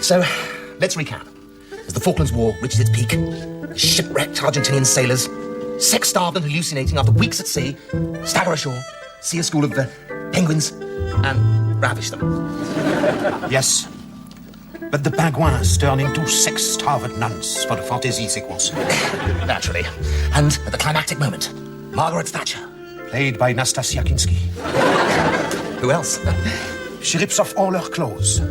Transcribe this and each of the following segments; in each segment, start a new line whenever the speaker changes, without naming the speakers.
So, let's recap. As the Falklands War reaches its peak, shipwrecked Argentinian sailors, sex-starved and hallucinating after weeks at sea, stagger ashore, see a school of penguins, and ravish them.
Yes. But the penguins turn into sex-starved nuns for the fantasy sequels.
Naturally. And at the climactic moment, Margaret Thatcher.
Played by Nastasia Kinski.
Who else?
She rips off all her clothes.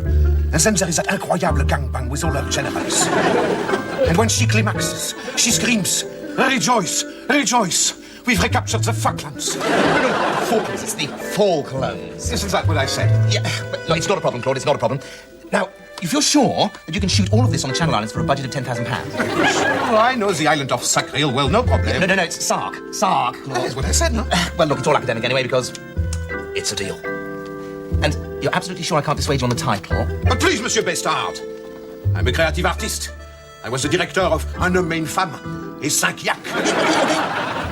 And then there is that incroyable gangbang with all her generals. And when she climaxes, she screams, "Rejoice! Rejoice! We've recaptured the Falklands."
Falklands, it's the Falklands.
Isn't that what I said?
Yeah, but no, it's not a problem, Claude, it's not a problem. Now, you feel sure that you can shoot all of this on the Channel Islands for a budget of £10,000?
Oh, I know the island of Sac real well, no problem.
No, it's Sark. Sark, Claude.
That is what I said, no?
Well, look, it's all academic anyway, because it's a deal. And you're absolutely sure I can't dissuade you on the title?
But please, Monsieur Bestard. I'm a creative artist. I was the director of Un homme et une femme et 5 yak.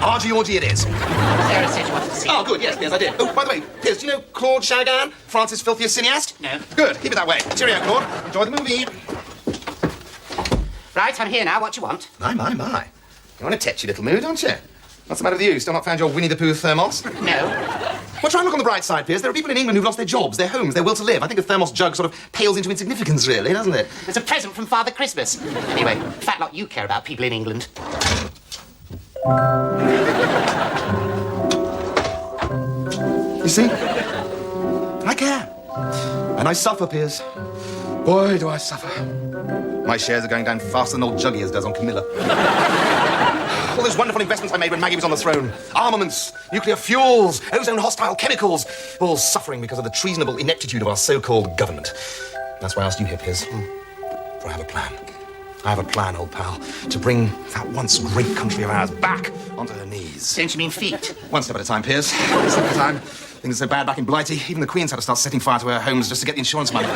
Argy it is.
Sarah said you wanted to see.
Oh, good, yes, I did. Oh, by the way, Piers, do you know Claude Chagall, France's filthiest cineast?
No.
Good, keep it that way. Cheerio, Claude. Enjoy the movie.
Right, I'm here now. What do you want?
My. You're in a tetchy little mood, aren't you? What's the matter with you? Still not found your Winnie the Pooh thermos?
No.
Well, try and look on the bright side, Piers. There are people in England who've lost their jobs, their homes, their will to live. I think a thermos jug sort of pales into insignificance, really, doesn't it?
It's a present from Father Christmas. Anyway, fat lot you care about people in England.
You see? I care. And I suffer, Piers. Boy, do I suffer. My shares are going down faster than old Juggier's does on Camilla. All those wonderful investments I made when Maggie was on the throne. Armaments, nuclear fuels, ozone hostile chemicals. All suffering because of the treasonable ineptitude of our so-called government. That's why I asked you here, Piers. For I have a plan. I have a plan, old pal, to bring that once great country of ours back onto her knees.
Don't you mean feet?
One step at a time, Piers. One step at a time. Things are so bad back in Blighty, even the Queen's had to start setting fire to her homes just to get the insurance money.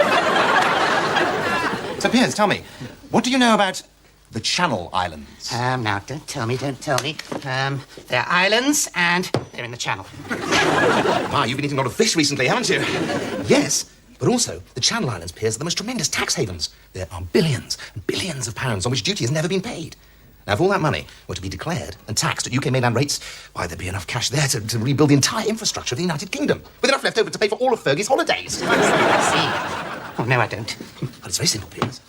So, Piers, tell me, what do you know about the Channel Islands?
Now, don't tell me. They're islands, and they're in the Channel.
Ah, you've been eating a lot of fish recently, haven't you? Yes, but also, the Channel Islands, Piers, are the most tremendous tax havens. There are billions and billions of pounds on which duty has never been paid. Now, if all that money were to be declared and taxed at UK mainland rates, why, there'd be enough cash there to rebuild the entire infrastructure of the United Kingdom, with enough left over to pay for all of Fergie's holidays.
See? Oh, no, I don't.
But it's very simple, Piers.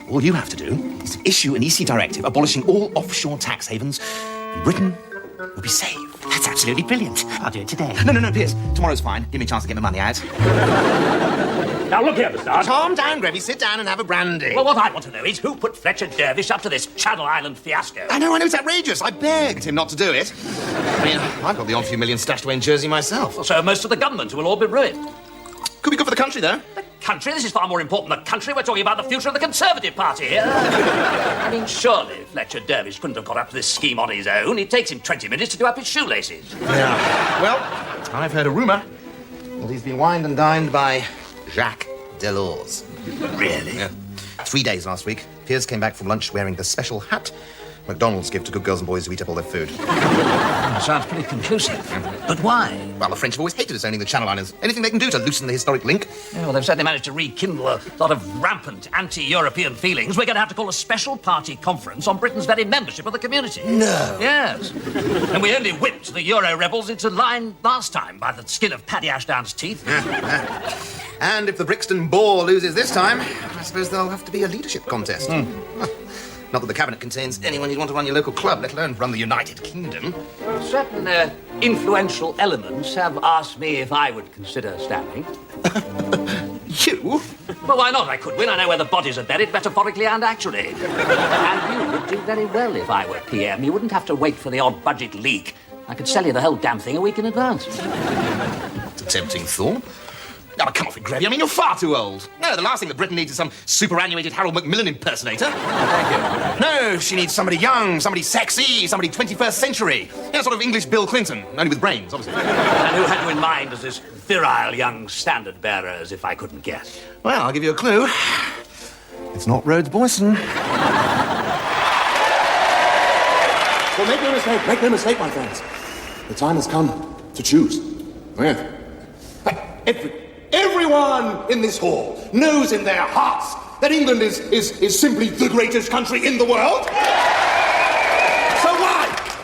All you have to do is to issue an EC directive abolishing all offshore tax havens, and Britain will be saved.
That's absolutely brilliant. I'll do it today.
No, Piers. Tomorrow's fine. Give me a chance to get my money out.
Now, look here, Bastard.
Calm down, Grevy. Sit down and have a brandy.
Well, what I want to know is who put Fletcher Dervish up to this Channel Island fiasco?
I know, it's outrageous. I begged him not to do it. I mean, I've got the odd few million stashed away in Jersey myself.
So most of the government will all be ruined.
Could be good for the country, though.
The country? This is far more important than the country. We're talking about the future of the Conservative Party here. I mean, surely Fletcher Dervish couldn't have got up to this scheme on his own. It takes him 20 minutes to do up his shoelaces.
Yeah. Well, I've heard a rumour that he's been wined and dined by Jacques Delors.
Really?
Yeah. 3 days last week. Piers came back from lunch wearing the special hat McDonald's give to good girls and boys who eat up all their food.
Sounds pretty conclusive. But why?
Well, the French have always hated us owning the Channel Islands. Anything they can do to loosen the historic link.
Yeah, well, they've certainly managed to rekindle a lot of rampant anti-European feelings. We're going to have to call a special party conference on Britain's very membership of the community.
No.
Yes. And we only whipped the Euro rebels into line last time by the skin of Paddy Ashdown's teeth.
And if the Brixton Boar loses this time, I suppose there'll have to be a leadership contest. Not that the cabinet contains anyone you'd want to run your local club, let alone run the United Kingdom.
Certain influential elements have asked me if I would consider standing.
You?
Well, why not? I could win. I know where the bodies are buried, metaphorically and actually. And you would do very well if I were PM. You wouldn't have to wait for the odd budget leak. I could sell you the whole damn thing a week in advance.
It's a tempting thought. Oh, come off it, Grevy. I mean, you're far too old. No, the last thing that Britain needs is some superannuated Harold Macmillan impersonator. Thank you. No, she needs somebody young, somebody sexy, somebody 21st century. Yeah, sort of English Bill Clinton, only with brains, obviously.
And who had you in mind as this virile young standard-bearer, as if I couldn't guess?
Well, I'll give you a clue. It's not Rhodes Boyson.
Well, make no mistake, my friends. The time has come to choose. Yeah. everyone in this hall knows in their hearts that England is simply the greatest country in the world. So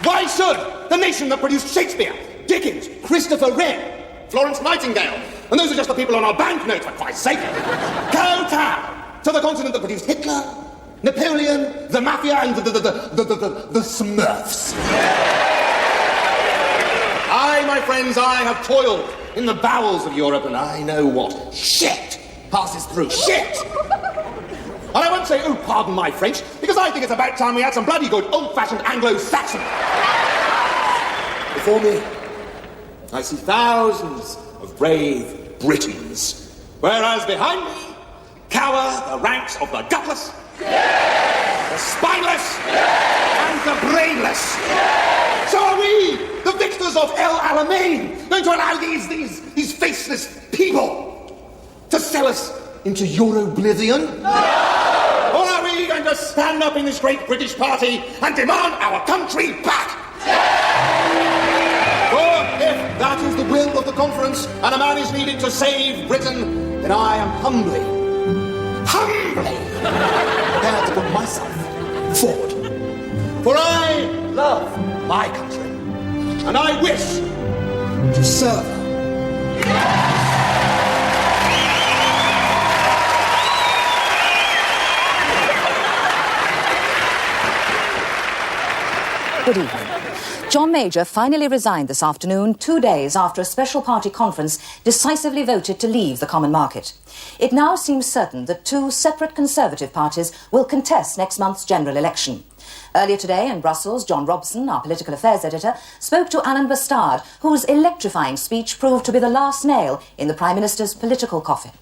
why should the nation that produced Shakespeare, Dickens, Christopher Wren, Florence Nightingale, and those are just the people on our banknotes, for Christ's sake, kowtow to the continent that produced Hitler, Napoleon, the Mafia, and the Smurfs? My friends, I have toiled in the bowels of Europe, and I know what shit passes through shit. And I won't say, oh, pardon my French, because I think it's about time we had some bloody good old-fashioned Anglo-Saxon. Before me, I see thousands of brave Britons, whereas behind me cower the ranks of the gutless, the spineless, and the brainless. So are we, the victors of El Alamein, going to allow these faceless people to sell us into Euroblivion? No! Or are we going to stand up in this great British party and demand our country back? For if that is the will of the conference and a man is needed to save Britain, then I am humbly prepared to put myself forward. For I love my country, and I wish to serve her.
Good evening. John Major finally resigned this afternoon, 2 days after a special party conference decisively voted to leave the common market. It now seems certain that two separate Conservative parties will contest next month's general election. Earlier today in Brussels, John Robson, our political affairs editor, spoke to Alan Bastard, whose electrifying speech proved to be the last nail in the Prime Minister's political coffin.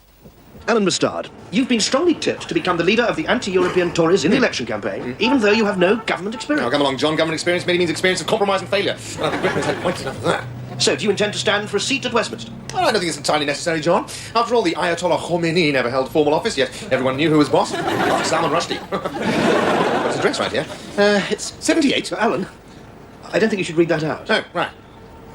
Alan Bastard, you've been strongly tipped to become the leader of the anti-European Tories in the election campaign, even though you have no government experience.
Now, come along, John. Government experience merely means experience of compromise and failure. And I think Britain has had quite enough of that.
So, do you intend to stand for a seat at Westminster?
Well, I don't think it's entirely necessary, John. After all, the Ayatollah Khomeini never held formal office, yet everyone knew who was boss. Salman Rushdie. What's the address right here? It's 78.
Alan, I don't think you should read that out.
Oh, right.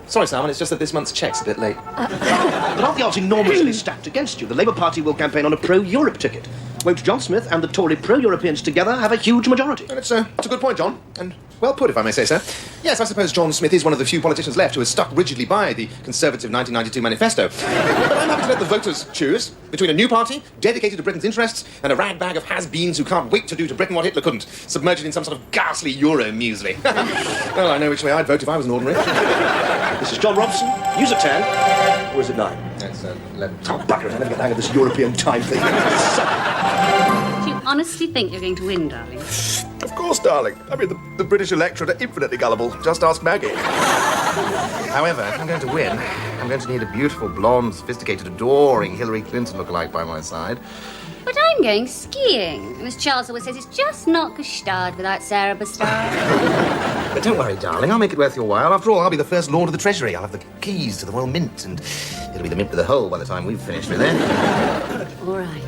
Sorry, Salman, it's just that this month's cheque's a bit late.
But aren't the odds enormously stacked against you? The Labour Party will campaign on a pro-Europe ticket. Won't John Smith and the Tory pro-Europeans together have a huge majority?
And it's a good point, John, and well put, if I may say so. Yes, I suppose John Smith is one of the few politicians left who has stuck rigidly by the Conservative 1992 manifesto. But I'm happy to let the voters choose between a new party, dedicated to Britain's interests, and a rag-bag of has-beens who can't wait to do to Britain what Hitler couldn't, submerged in some sort of ghastly Euro muesli. Well, I know which way I'd vote if I was an ordinary.
This is John Robson. Use a 10. Or is it 9?
That's 11.
Oh, bugger it, I never get the hang of this European time thing.
Do you honestly think you're going to win, darling?
Of course, darling. I mean, the British electorate are infinitely gullible. Just ask Maggie. However, if I'm going to win, I'm going to need a beautiful, blonde, sophisticated, adoring Hillary Clinton lookalike by my side.
But I'm going skiing. And as Charles always says, it's just not Gestard without Sarah Bastard.
But don't worry, darling. I'll make it worth your while. After all, I'll be the first Lord of the Treasury. I'll have the keys to the Royal Mint, and it'll be the mint with a hole by the time we've finished with it.
All right.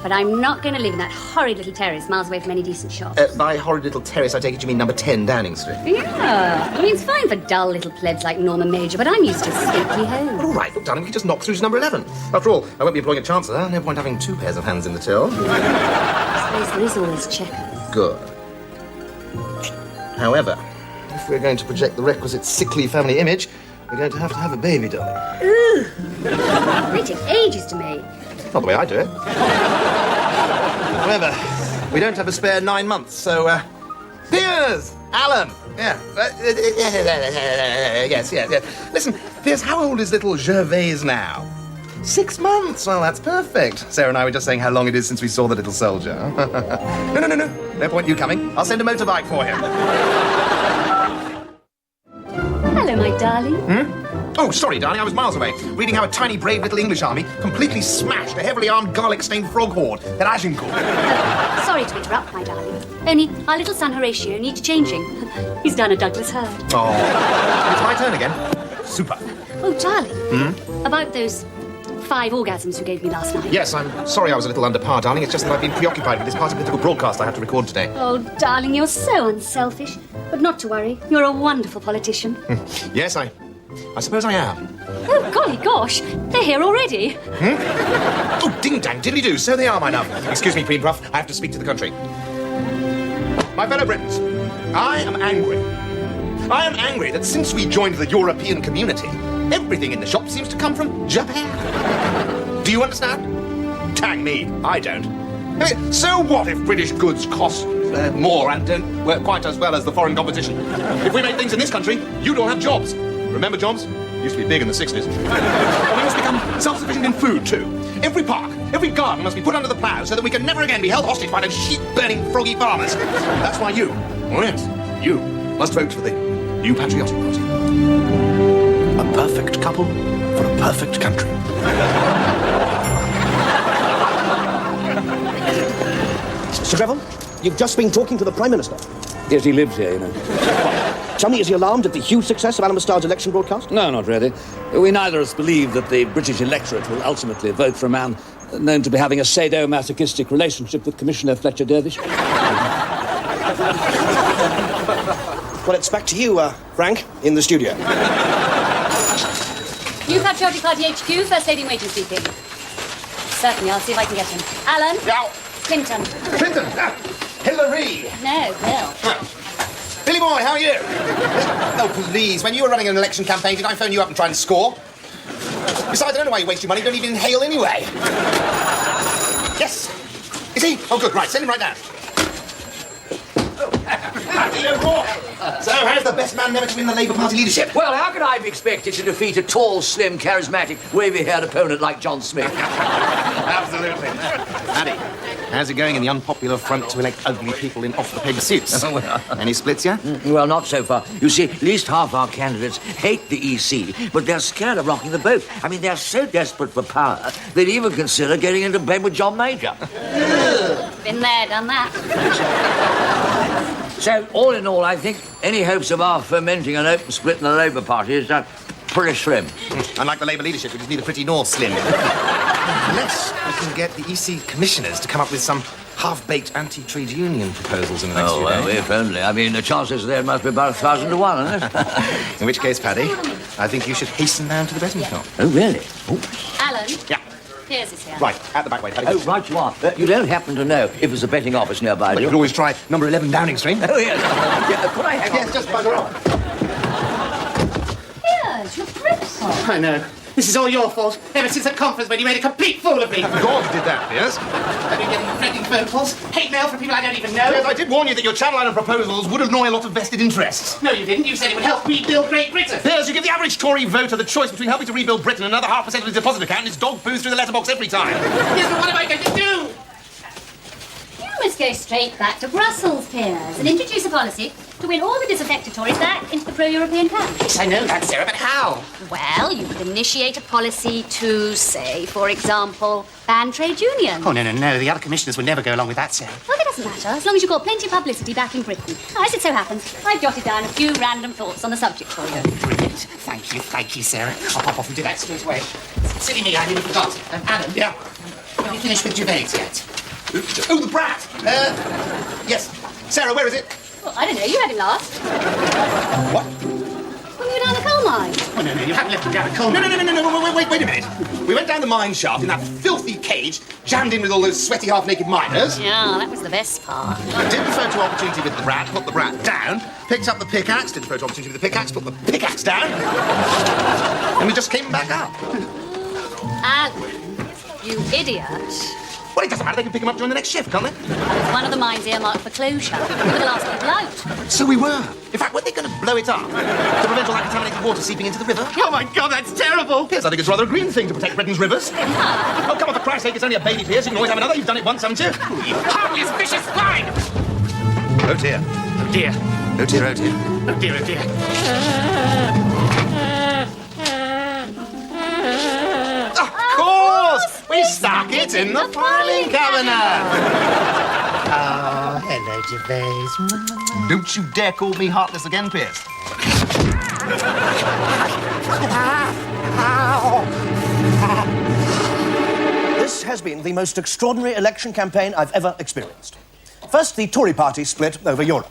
But I'm not going to live in that horrid little terrace miles away from any decent shops.
By horrid little terrace, I take it you mean number 10 Downing Street.
Yeah. I mean, it's fine for dull little plebs like Norma Major, but I'm used to stately homes.
All right, look, darling, we can just knock through to number 11. After all, I won't be employing a chancellor. No point having two pairs of hands in the till.
I suppose there is always checkers.
Good. However, if we're going to project the requisite sickly family image, we're going to have a baby, darling.
Ooh. They take ages to make.
Not the way I do it. However, we don't have a spare 9 months, so, Piers! Alan! Yeah. Yes. Listen, Piers, how old is little Gervais now? 6 months. Well, that's perfect. Sarah and I were just saying how long it is since we saw the little soldier. No. No point you coming. I'll send a motorbike for him.
Hello, my darling.
Oh, sorry, darling, I was miles away, reading how a tiny, brave little English army completely smashed a heavily armed, garlic-stained frog horde at Agincourt.
Sorry to interrupt, my darling. Only our little son Horatio needs changing. He's done a Douglas herd.
Oh, it's my turn again. Super.
Oh, darling. About those 5 orgasms you gave me last night.
Yes, I'm sorry I was a little under par, darling. It's just that I've been preoccupied with this party political broadcast I have to record today.
Oh, darling, you're so unselfish. But not to worry. You're a wonderful politician.
Yes, I I suppose I am.
Oh, golly gosh, they're here already.
Oh, ding-dang, diddly-do, so they are, my love. Excuse me, Preen Prof, I have to speak to the country. My fellow Britons, I am angry. I am angry that since we joined the European community, everything in the shop seems to come from Japan. Do you understand? Tang me, I don't. I mean, so what if British goods cost more and don't work quite as well as the foreign competition? If we make things in this country, you'd all have jobs. Remember jobs? Used to be big in the 60s. And we must become self-sufficient in food, too. Every park, every garden must be put under the plough so that we can never again be held hostage by those sheep-burning, froggy farmers. That's why you, oh yes, you, must vote for the New Patriotic Party.
A perfect couple for a perfect country.
Sir Greville, you've just been talking to the Prime Minister.
Yes, he lives here, you know.
Tell me, is he alarmed at the huge success of Alan Mustard's election broadcast?
No, not really. We neither of us believe that the British electorate will ultimately vote for a man known to be having a sadomasochistic relationship with Commissioner Fletcher Dervish.
Well, it's back to you, Frank, in the studio.
New Patriotic Party HQ, First Lady in Waiting speaking. Certainly, I'll see if I can get him. Alan?
Now,
Clinton.
Clinton! Hillary!
No, Bill.
Billy boy, how are you? Oh, please, when you were running an election campaign, did I phone you up and try and score? Besides, I don't know why you waste your money, you don't even inhale anyway. Yes. Is he? Oh, good, right, send him right now. So, how's the best man never to win the Labour Party leadership?
Well, how could I be expected to defeat a tall, slim, charismatic, wavy-haired opponent like John Smith?
Absolutely. Paddy, how's it going in the unpopular front to elect ugly people in off-the-peg suits? Any splits yet?
Well, not so far. You see, at least half our candidates hate the EC, but they're scared of rocking the boat. I mean, they're so desperate for power, they'd even consider getting into bed with John Major.
Been there, done that.
So, all in all, I think any hopes of our fomenting an open split in the Labour Party is pretty slim.
Unlike the Labour leadership, which is neither pretty nor slim. Unless we can get the EC commissioners to come up with some half-baked anti-trade union proposals in the next few days.
Well, if only. I mean, the chances there must be about 1,000 to 1, isn't it?
In which case, Paddy, I think you should hasten down to the betting shop.
Oh, really? Oh.
Alan?
Yeah.
Piers is here.
Right, out the back way, Paddy.
Oh, right you are. You don't happen to know if there's a betting office nearby,
But
do
you
you?
could always try number 11 Downing Street.
Oh, yes. Yeah, could I hang on?
Yes, just bugger off.
Piers, you're dreadful.
I know. This is all your fault. Ever since that conference when you made a complete fool of me.
God did that, Piers.
I've been getting threatening phone calls, hate mail from people I don't even know.
Piers, I did warn you that your Channel Island proposals would annoy a lot of vested interests.
No, you didn't. You said it would help rebuild Great Britain.
Piers, you give the average Tory voter the choice between helping to rebuild Britain and another 0.5% of his deposit account and his dog poo through the letterbox every time.
Yes, but what am I going to do?
You must go straight back to Brussels, Piers, and introduce a policy to win all the disaffected Tories back into the pro-European camp.
Yes, I know that, Sarah, but how?
Well, you could initiate a policy to, say, for example, ban trade unions.
Oh, no. The other commissioners would never go along with that, Sarah.
Well, that doesn't matter, as long as you've got plenty of publicity back in Britain. Now, as it so happens, I've jotted down a few random thoughts on the subject for you.
Brilliant. Thank you, Sarah. I'll pop off and do that straight away. Silly me, I nearly forgot. Adam.
Yeah.
Have you finished with Gervais yet?
Oh, the brat! Yes. Sarah, where is it?
Well, I don't know, you had him last.
What?
When we were down the coal mine.
Oh, no, you haven't left him down a coal mine.
No, wait a minute. We went down the mine shaft in that filthy cage, jammed in with all those sweaty half-naked miners.
Yeah, that was the best part.
I did refer to opportunity with the brat, put the brat down, picked up the pickaxe, did refer to opportunity with the pickaxe, put the pickaxe down, and we just came back up.
Alan, you idiot.
Well, it doesn't matter, they can pick him up during the next shift, can't they?
It's one of the mines earmarked for closure. We were the last people out.
So we were. In fact, weren't they going to blow it up to prevent all that contaminated water seeping into the river?
Oh, my God, that's terrible.
Piers, I think it's rather a green thing to protect Britain's rivers. Oh, come on, for Christ's sake, it's only a baby, Piers. You can always have another. You've done it once, haven't you?
You harmless, vicious swine!
Oh, dear.
Oh, dear.
Oh, dear, oh, dear.
Oh, dear, oh, dear.
Of course! We stuck it in the filing cabinet!
Oh, hello, Gervais.
Don't you dare call me heartless again, Piers.
This has been the most extraordinary election campaign I've ever experienced. First, the Tory party split over Europe.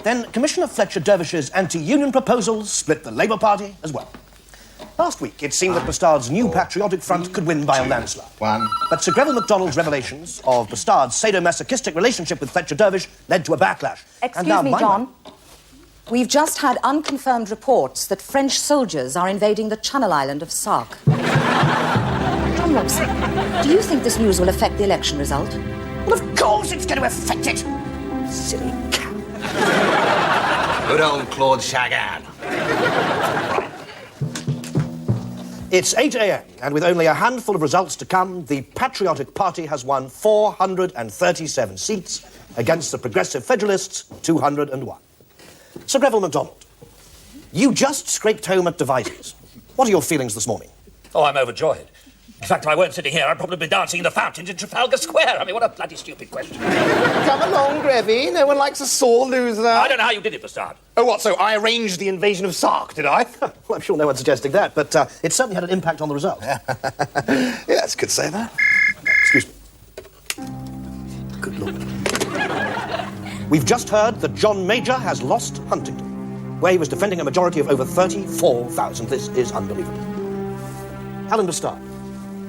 Then, Commissioner Fletcher Dervish's anti-union proposals split the Labour Party as well. Last week, it seemed that Bastard's new patriotic front could win by a landslide. But Sir Greville MacDonald's revelations of Bastard's sadomasochistic relationship with Fletcher Dervish led to a backlash.
Excuse me, John. We've just had unconfirmed reports that French soldiers are invading the Channel Island of Sark. John Robson, do you think this news will affect the election result?
Well, of course it's going to affect it. Silly cat.
Good old Claude Chagall.
It's 8 a.m., and with only a handful of results to come, the Patriotic Party has won 437 seats against the Progressive Federalists' 201. Sir Greville MacDonald, you just scraped home at Devizes. What are your feelings this morning?
Oh, I'm overjoyed. In fact, if I weren't sitting here, I'd probably be dancing in the fountains in Trafalgar Square. I mean, what a bloody stupid question.
Come along, Grevy. No one likes a sore loser.
I don't know how you did it, Bastard.
Oh, what, so I arranged the invasion of Sark, did I?
Well, I'm sure no one's suggesting that, but it certainly had an impact on the result.
Yes, could say that.
Excuse me. Good Lord. We've just heard that John Major has lost Huntingdon, where he was defending a majority of over 34,000. This is unbelievable. Alan Bastard,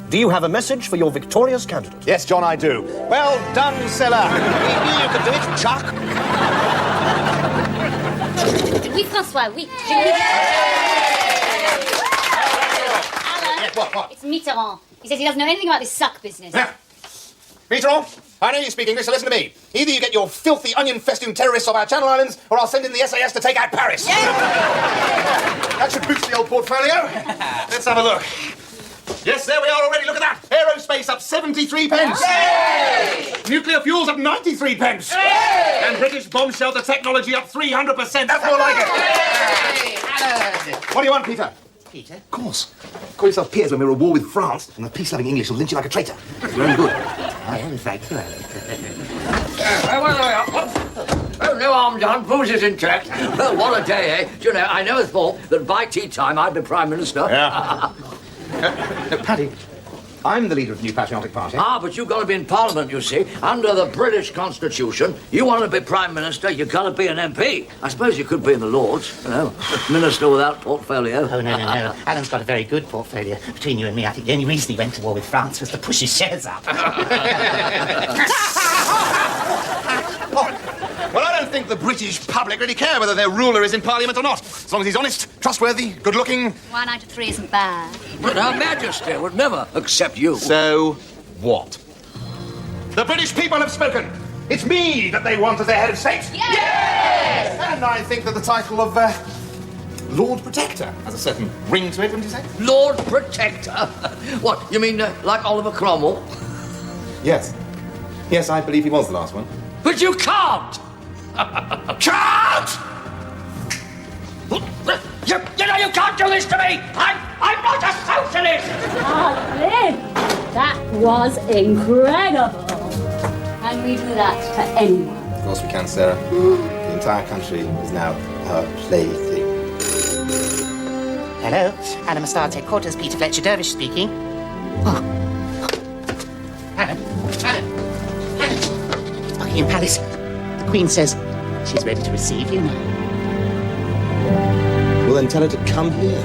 do you have a message for your victorious candidate?
Yes, John, I do. Well done, Sella. We knew you could do it, Chuck.
Oui, François, oui. Alan,
What?
it's Mitterrand. He says he doesn't know anything about this suck business.
Yeah. Mitterrand, I know you speak English, so listen to me. Either you get your filthy onion-festooned terrorists off our Channel Islands, or I'll send in the SAS to take out Paris. Yeah. That should boost the old portfolio. Let's have a look. Yes, there we are already. Look at that. Aerospace up 73 pence. Yay! Nuclear fuels up 93 pence. Yay! And British bomb shelter technology up 300%. That's more like it.
Hey, Alan!
What do you want, Peter?
Peter?
Of course. Call yourself peers when we were at war with France, and the peace-loving English will lynch you like a traitor. It's your own good.
I am, in fact, right.
Oh, no harm done. Bruises intact. Well, what a day, eh? Do you know, I never thought that by tea time I'd be Prime Minister.
Yeah. No, Paddy, I'm the leader of the new Patriotic Party.
But you've got to be in Parliament, you see. Under the British Constitution, you want to be Prime Minister, you've got to be an MP. I suppose you could be in the Lords, you know, Minister without portfolio.
Oh, no. Alan's got a very good portfolio. Between you and me, I think the only reason he went to war with France was to push his shares up.
Well, I don't think the British public really care whether their ruler is in Parliament or not. As long as he's honest, trustworthy, good-looking.
1 out of 3 isn't bad.
But Her Majesty would never accept you.
So what?
The British people have spoken. It's me that they want as their head of state. Yes! And I think that the title of Lord Protector has a certain ring to it, wouldn't you say?
Lord Protector? What, you mean like Oliver Cromwell?
Yes. Yes, I believe he was the last one.
But you can't!
Can't!
You know you can't do this to me! I'm not a socialist!
Alan, that was incredible. And we do that to anyone.
Of course we can, Sarah. The entire country is now her plaything.
Hello, Alan Bastard's headquarters, Peter Fletcher Dervish speaking. Oh. Alan. It's Buckingham Palace. The Queen says she's ready to receive you now.
Well, then tell her to come here.